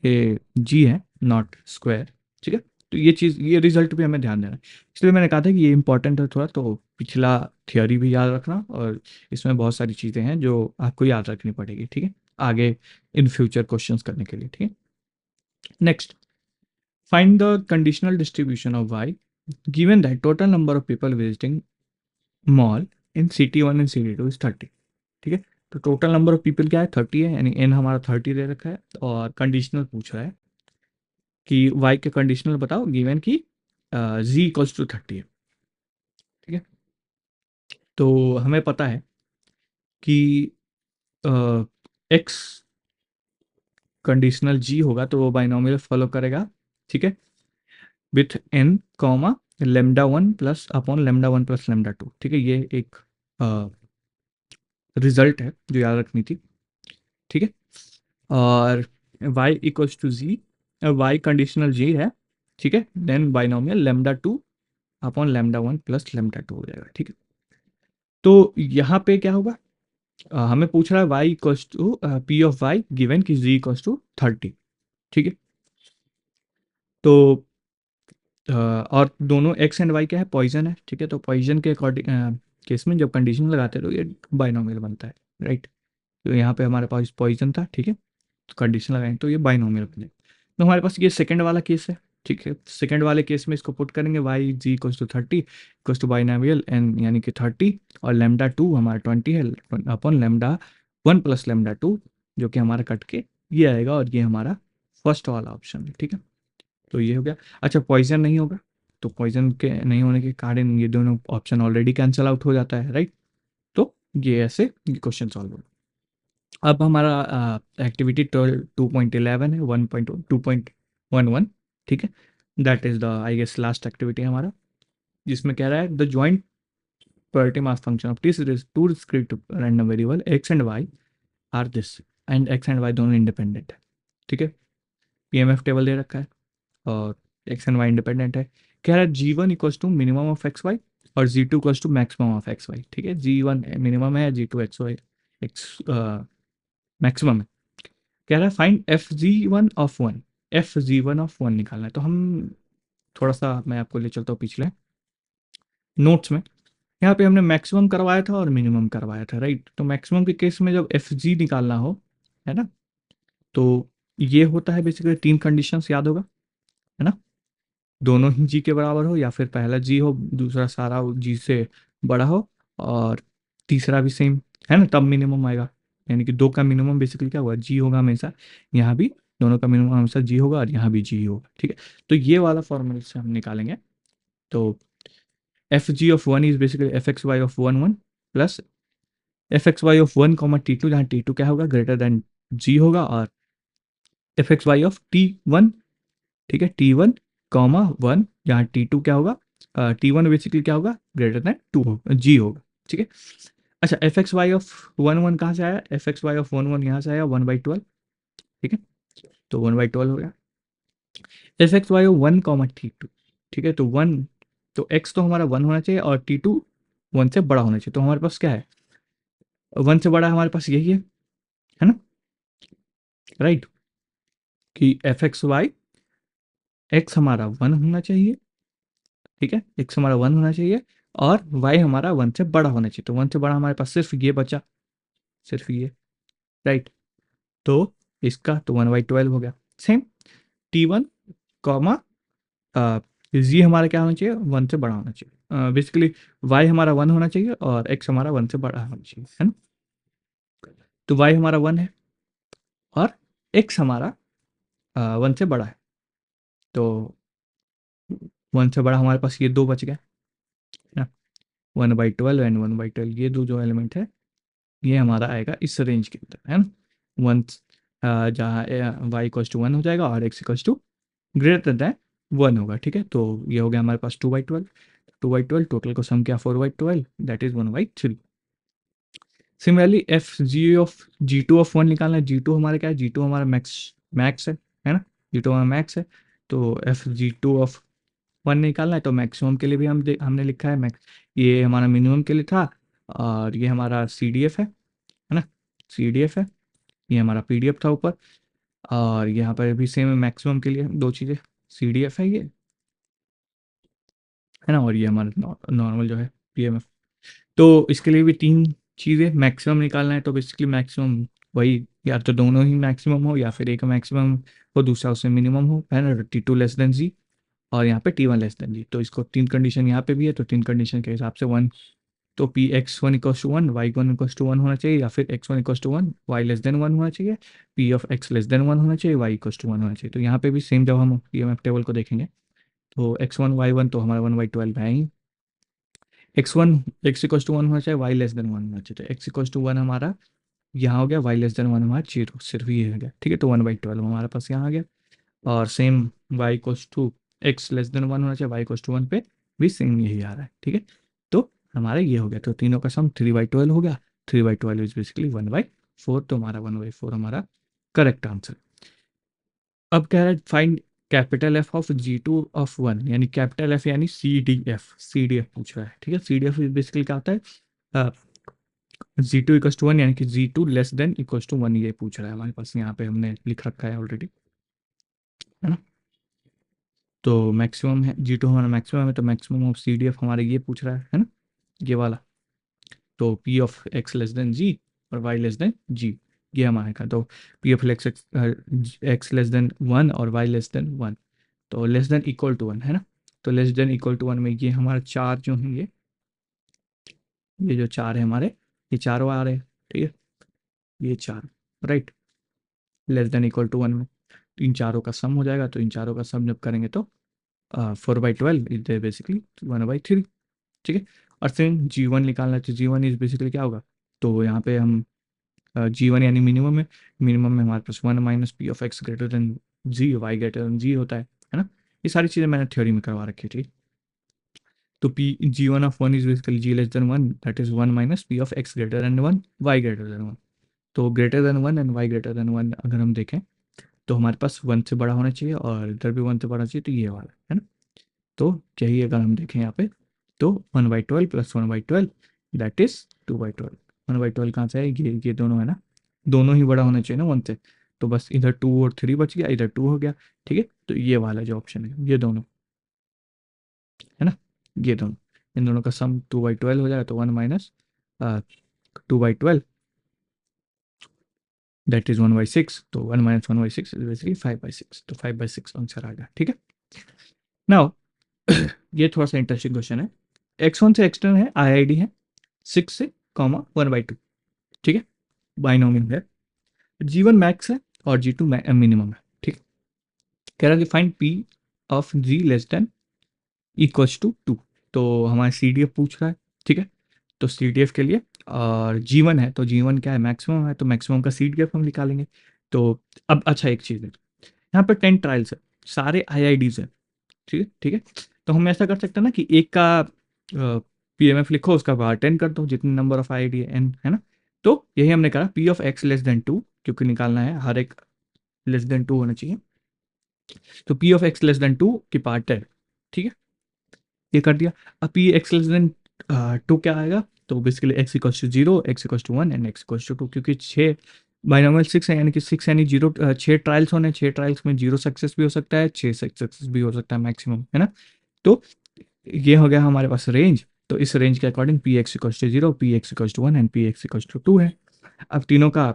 ये जी है नॉट स्क्वायर। ठीक है, तो ये चीज़, ये रिजल्ट भी हमें ध्यान देना है, इसलिए मैंने कहा था कि ये इंपॉर्टेंट है थोड़ा, तो पिछला थियोरी भी याद रखना, और इसमें बहुत सारी चीज़ें हैं जो आपको याद रखनी पड़ेगी। ठीक है, आगे इन फ्यूचर क्वेश्चंस करने के लिए। ठीक है, next, find the conditional distribution of y given that total number of people visiting mall in city 1 and city 2 is 30। ठीक है, तो टोटल नंबर ऑफ पीपल क्या है, 30 है, यानी एन हमारा 30 दे रखा है, और कंडीशनल पूछ रहा है कि वाई के कंडीशनल बताओ गिवन की जी इक्वल्स टू 30 है। ठीक है, तो हमें पता है कि एक्स कंडीशनल जी होगा तो वो बाइनोमियल फॉलो करेगा। ठीक है, with N comma λ1 plus upon λ1 + λ2। ठीक है, ये एक रिजल्ट है जो याद रखनी थी। ठीक है, और y equals to Z, Y conditional Z है। ठीक है, देन बाइनोमियल λ2 अपॉन λ1 + λ2 हो जाएगा। ठीक है, तो यहाँ पे क्या होगा, हमें पूछ रहा है y equals to p of y given कि z इक्वल्स टू 30। ठीक है, तो और दोनों x एंड y क्या है, पॉइजन है। ठीक है, तो पॉइजन के अकॉर्डिंग केस में जब कंडीशन लगाते हैं तो ये बाइनोमियल बनता है, राइट। तो यहाँ पे हमारे पास पॉइजन था। ठीक है, तो कंडीशन लगाएंगे तो ये बाइनोमियल बनेगा। तो हमारे पास ये सेकंड वाला केस है। ठीक है, सेकंड वाले केस में इसको पुट करेंगे, y g equals to 30 equals to binomial n यानी कि 30, और λ2 हमारा 20 है अपॉन λ1 + λ2, जो कि हमारा कट के ये आएगा, और ये हमारा फर्स्ट वाला ऑप्शन है। ठीक है, तो ये हो गया। अच्छा, पॉइजन नहीं होगा, तो पॉइजन के नहीं होने के कारण ये दोनों ऑप्शन ऑलरेडी कैंसिल आउट हो जाता है, राइट। तो ये ऐसे क्वेश्चन सॉल्व हो। अब हमारा एक्टिविटी 2.11 है, 2.11। ठीक है, that is the I guess last activity हमारा, जिसमें कह रहा है the joint probability mass function of t series two discrete random variable x and Y are this, and x and y दोनों इंडिपेंडेंट है। ठीक है, पीएमएफ टेबल दे रखा है और एक्स एंड वाई इंडिपेंडेंट है। कह रहा है G1 equals to minimum of x y और G2 equals to maximum of x y. ठीक है, G1 मिनिमम है, G2 x Y x maximum है। कह रहा है find FG1 of 1, FG1 of 1 निकालना है। तो हम थोड़ा सा, मैं आपको ले चलता हूँ पिछले नोट्स में। यहाँ पे हमने मैक्सिमम करवाया था और मिनिमम करवाया था, राइट। तो मैक्सिमम के केस में जब FG निकालना हो, है ना, तो ये होता है बेसिकली 3 कंडीशंस, याद होगा, है ना, दोनों ही जी के बराबर हो, या फिर पहला जी हो, दूसरा सारा जी से बड़ा हो, और तीसरा भी सेम, है ना, तब मिनिमम आएगा। यानी कि दो का मिनिमम बेसिकली क्या हुआ, जी होगा हमेशा, यहाँ भी दोनों का मिनिमम हमेशा जी होगा और यहाँ भी जी होगा। ठीक है, तो ये वाला फॉर्मूला से हम निकालेंगे। तो f g of one is basically F x Y of one one plus f x Y of one comma t two, जहाँ टी टू क्या होगा, ग्रेटर देन जी होगा, और f x Y of t one, ठीक है, t one comma one, जहाँ t two क्या होगा, टी वन बेसिकली क्या होगा, ग्रेटर देन टू होगा, जी होगा, ठीक है। अच्छा, f x Y of one one कहाँ से आया, f x Y of one one यहाँ से आया 1/12, ठीक है, तो 1/12 हो गया। F x Y of one comma t two, ठीक है, तो वन, तो एक्स तो हमारा वन होना चाहिए और टी टू वन से बड़ा होना चाहिए, तो हमारे पास क्या है, वन से बड़ा हमारे पास यही है ना, राइट, कि एफ एक्स वाई, एक्स हमारा वन होना चाहिए, ठीक है, एक्स हमारा वन होना चाहिए और वाई हमारा वन से बड़ा होना चाहिए, तो वन से बड़ा हमारे पास सिर्फ ये बचा, सिर्फ ये, राइट, तो इसका तो 1/12 हो गया। सेम टी वन कॉमा जी हमारा क्या होना चाहिए, वन से बड़ा होना चाहिए, बेसिकली वाई हमारा वन होना चाहिए और एक्स हमारा वन से बड़ा होना चाहिए, है ना, तो वाई हमारा वन है और एक्स हमारा वन से बड़ा है, तो वन से बड़ा हमारे पास ये दो बच गए ना, 1/12 एंड 1/12, ये दो जो एलिमेंट है ये हमारा आएगा इस रेंज के अंदर, है ना, वन, जहाँ वाई इक्वल्स टू वन हो जाएगा और x equals to greater than one होगा, ठीक है, तो ये हो गया हमारे पास 2/12, 2/12 टोटल को सम किया 4/12, that is 1/3। Similarly f g of g two of one निकालना है, जी टू हमारा क्या है, जी टू हमारा मैक्स, मैक्स है ना, जी टू हमारा मैक्स है, तो f g two of one निकालना है, तो मैक्सिमम के लिए भी हमने लिखा है मैक्स, ये हमारा मिनिमम के लिए था और ये हमारा सी डी एफ है ना, सी डी एफ है, ये हमारा पी डी एफ था ऊपर, और यहाँ पर भी सेम मैक्सिमम के लिए दो चीज़ें, सी डी एफ है ये, है ना, और ये हमारा नॉर्मल जो है पी एम एफ, तो इसके लिए भी तीन चीज़ें, मैक्सिमम निकालना है, तो बेसिकली मैक्सिमम वही, या तो दोनों ही मैक्सिमम हो या फिर एक मैक्सिमम हो दूसरा उससे मिनिमम हो, है ना, T to less than Z और यहाँ पे टी वन लेस देन जी, तो इसको तीन कंडीशन यहाँ पे भी है, तो तीन कंडीशन के हिसाब से वन, तो p x one equals to one, y one equals to one होना चाहिए, या फिर x one equals to one, y less than one होना चाहिए, p of x less than one होना चाहिए, वाई इक्वस टू वन होना चाहिए, तो यहाँ पे भी सेम, जब हम पी एम एफ टेबल को देखेंगे तो एक्स वन वाई वन तो हमारा 1/12 है ही, X one X equals to one होना चाहिए, वाई लेस देन वन होना चाहिए, तो एक्स इक्वस टू वन हमारा यहाँ हो गया, वाई लेस देन वन हमारा जीरो, सिर्फ ये हो गया, ठीक है, तो 1/12 हमारे पास यहाँ आ गया, और same y equals to x less than one होना चाहिए, वाई इक्वस टू वन पे भी सेम यही आ रहा है, ठीक है, तो हमारा ये हो गया, तो तीनों का सम 3/12 हो गया, 3/12 इज बेसिकली 1/4, तो हमारा 1/4 हमारा करेक्ट आंसर। अब कह रहा है find capital F of g two of one, यानी कैपिटल एफ यानी सी डी एफ पूछ रहा है, ठीक है, सी डी एफ बेसिकली क्या होता है, जी टू इक्वस टू वन, यानी कि Z two less than equals to one, ये पूछ रहा है हमारे पास, यहाँ पे हमने लिख रखा है ऑलरेडी, है ना, तो मैक्सिमम है, जी टू हमारा मैक्सिमम है, तो maximum of C D F हमारे ये पूछ रहा है ना, ये वाला, तो P of x less than Z और वाई लेस देन जी, ये हमारे का, तो P of x X less than one और वाई लेस देन वन, तो less than equal to one, है ना, तो less than equal to one में ये हमारा चार जो है, ये जो चार है हमारे, ये चारों आ रहे हैं, ठीक है, ये चार, right, less than equal to one में, तो इन चारों का सम हो जाएगा, तो इन चारों का सम जब करेंगे तो 4/12 इज बेसिकली 1/3, ठीक है, और सेम जी वन निकालना है, तो जी वन इज बेसिकली क्या होगा, तो यहाँ पे हम जी वन यानी मिनिमम है, मिनिमम में हमारे पास one minus P of X greater than Z, Y greater than Z होता है ना, ये सारी चीज़ें मैंने थ्योरी में करवा रखी थी, तो P Z one of one is basically Z less than one, that is one minus P of X greater than one, Y greater than one, तो greater than one and Y greater than one अगर हम देखें तो हमारे पास one से बड़ा होना चाहिए और इधर भी वन से बड़ा चाहिए, तो ये वाला है ना, तो यही अगर हम देखें यहाँ पे तो 1/12 प्लस 1/12 दैट इज 2/12, 1/12 कहाँ से है, ये दोनों है ना, दोनों ही बड़ा होना चाहिए ना वन से, तो बस इधर टू और थ्री बच गया, इधर टू हो गया, ठीक है, तो ये वाला जो ऑप्शन है ये दोनों, है ना, ये दोनों, इन दोनों का सम 2/12 हो जाएगा, तो वन माइनस 2/12 दैट इज 1/6, तो 1 - 1/6 इज बेसिकली 5/6, तो 5/6 आंसर आ गया, ठीक है। नाउ ये थोड़ा सा इंटरेस्टिंग क्वेश्चन है, x1 से x10 है, IID है 6 से कॉमा 1/2, ठीक है, बाइनोमियल है, G1 मैक्स है और G2 मिनिमम है, ठीक है, कह रहा है कि find P of G less than equals to 2, तो हमारा CDF पूछ रहा है, ठीक है। तो CDF के लिए, और G1 है तो G1 क्या है, मैक्सिमम है, तो मैक्सिमम का CDF हम निकालेंगे। तो अब अच्छा एक चीज़ है, यहाँ पर 10 ट्रायल्स है, सारे IIDs है, ठीक है, ठीक है। तो हम ऐसा कर सकते हैं ना कि एक का PMF लिखो, उसका पावर 10 कर दो, जितने नंबर ऑफ IID है N, है ना। तो यही हमने करा, P of X less than 2, क्योंकि निकालना है, हर एक लेस देन 2 होना चाहिए। तो P of X less than 2 की पावर 10, ठीक है, ये कर दिया। अब P X लेस देन 2 क्या आएगा, तो basically X equals to 0, X equals to 1 and X equals to 2, क्योंकि 6 बाइनोमियल 6 है, यानी कि 6 यानी 0, 6 ट्रायल्स होने, 6 ट्रायल्स में 0 सक्सेस भी हो सकता है, 6 सक्सेस भी हो सकता है मैक्सिमम, है ना। तो ये हो गया हमारे पास रेंज। तो इस रेंज के according P X equals to 0, P X equals to 1 and P X equals to 2 है। अब तीनों का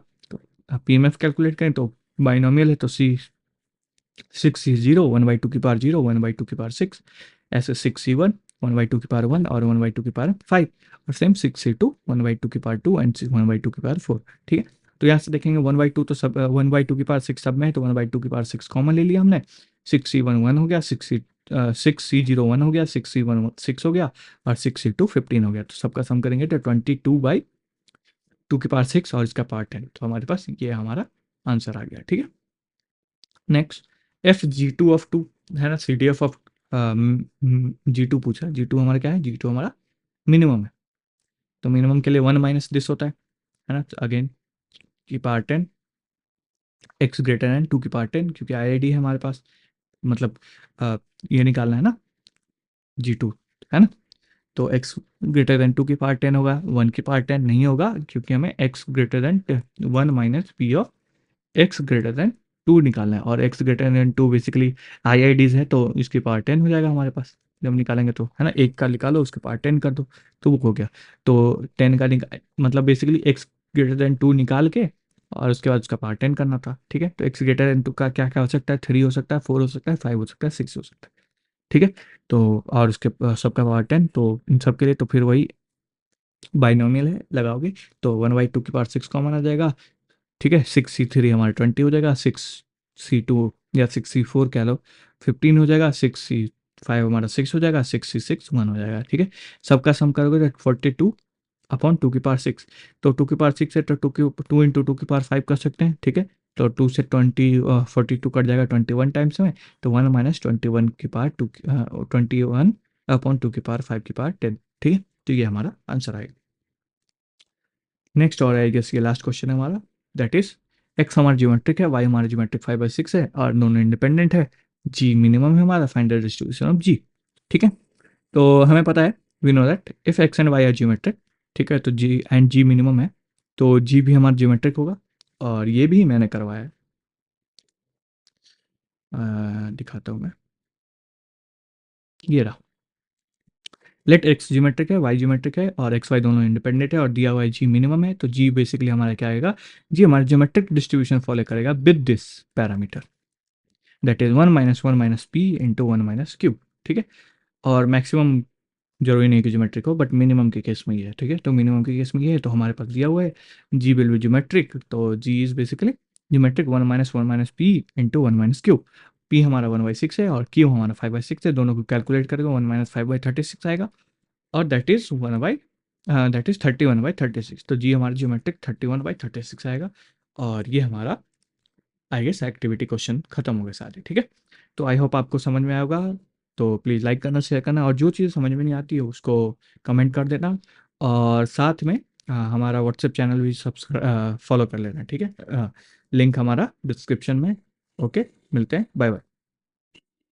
PMF कैलकुलेट करें तो बाइनोमियल है, तो 6C0 1/2 की पावर 0, 1/2 की पावर 6, ऐसे 6C1 1/2 की पावर 1 और 1/2 की पावर 5, और सेम 6C2 1/2 की पावर 2 एंड 1/2 की पावर 4, ठीक है। तो यहाँ से देखेंगे 1/2 तो सब 1/2 की पावर 6 सब में है, तो 1/2 की पावर 6 कॉमन ले लिया हमने। 6C1 1 हो गया, 6C0 1 हो गया, 6C1 6 हो गया, और 6C2 15 हो गया। तो सबका सम करेंगे तो 22/2 की पावर 6 और इसका पावर 10, तो हमारे पास ये हमारा आंसर आ गया, ठीक है। नेक्स्ट, FG2 ऑफ 2 है ना, CDF ऑफ G2 पूछा, G2 हमारा क्या है, G2 हमारा मिनिमम है। तो मिनिमम के लिए 1 माइनस दिस होता है ना, अगेन की पावर 10, X ग्रेटर देन 2 की पावर 10, क्योंकि IID है हमारे पास, मतलब ये निकालना है ना G2, है ना। तो X ग्रेटर देन 2 की पावर 10 होगा, 1 की पावर 10 नहीं होगा, क्योंकि हमें X greater than 1 minus P of X greater than 2 निकालना है, और X greater than 2 basically IIDs है, तो इसकी पावर 10 हो जाएगा हमारे पास जब निकालेंगे, तो है ना, एक का निकालो उसके पावर 10 कर दो, तो वो हो गया। तो 10 का मतलब बेसिकली X ग्रेटर देन 2 निकाल के, और उसके बाद उसका पावर 10 करना था, ठीक है। तो X ग्रेटर देन 2 का क्या क्या हो सकता है, 3 हो सकता है, 4 हो सकता है, 5 हो सकता है, 6 हो सकता है, ठीक है। तो और उसके सबका पावर 10, तो इन सब के लिए तो फिर वही बाइनोमियल है, लगाओगे तो 1/2 की पावर 6 कॉमन आ जाएगा, ठीक है। 6C3 हमारा 20 हो जाएगा, 6C2 या 6C4 कह लो 15 हो जाएगा, 6C5 हमारा 6 हो जाएगा, 6C6 1 हो जाएगा, ठीक है। सबका सम करोगे तो 42/2 की पावर 6, तो 2 की पावर 6 है, तो 2 इंटू 2 की पावर 5 कर सकते हैं, ठीक है। तो 2 से 42 कट जाएगा 21 टाइम्स में, तो 1 माइनस 21 की पावर 2, 21/2 की पावर 5 की पावर 10, ठीक है। तो ये हमारा आंसर आएगा। नेक्स्ट, और आई गेस ये लास्ट क्वेश्चन है हमारा, दैट इज एक्स हमारा ज्योमेट्रिक है, वाई हमारा ज्योमेट्रिक 5/6 है, और दोनों इंडिपेंडेंट है, जी मिनिमम है हमारा, find the distribution of G, ठीक है। तो हमें पता है, we know that if X and Y are geometric, ठीक है, तो जी एंड जी मिनिमम है, तो जी भी हमारा ज्योमेट्रिक होगा, और ये भी मैंने करवाया है, दिखाता हूँ मैं, ये रहा। लेट एक्स ज्योमेट्रिक है, वाई ज्योमेट्रिक है, और एक्स वाई दोनों इंडिपेंडेंट है, और दिया हुआ है जी मिनिमम है, तो जी बेसिकली हमारा क्या आएगा, जी हमारा ज्योमेट्रिक डिस्ट्रीब्यूशन फॉलो करेगा with this parameter, that is 1 minus 1 minus P into 1 minus Q, ठीक है। और मैक्सिमम जरूरी नहीं कि ज्योमेट्रिक हो, बट मिनिमम के केस में ये है, ठीक है। तो मिनिमम के केस में ये है, तो हमारे पास दिया हुआ है जी विल बी ज्योमेट्रिक, तो Z is basically geometric 1 minus P into 1 minus Q. P हमारा 1/6 है, और क्यू हमारा 5/6 है, दोनों को कैलकुलेट करेगा 1 माइनस 5/36 आएगा, और दैट इज 31/36, तो जी हमारा ज्योमेट्रिक 31/36 आएगा। और ये हमारा आई गेस एक्टिविटी क्वेश्चन खत्म हो गए सारे, ठीक है। तो आई होप आपको समझ में आया होगा, तो प्लीज़ लाइक करना, शेयर करना, और जो चीज़ समझ में नहीं आती है उसको कमेंट कर देना, और साथ में हमारा व्हाट्सएप चैनल भी फॉलो कर लेना, ठीक है। लिंक हमारा डिस्क्रिप्शन में। ओके, मिलते हैं, बाय बाय।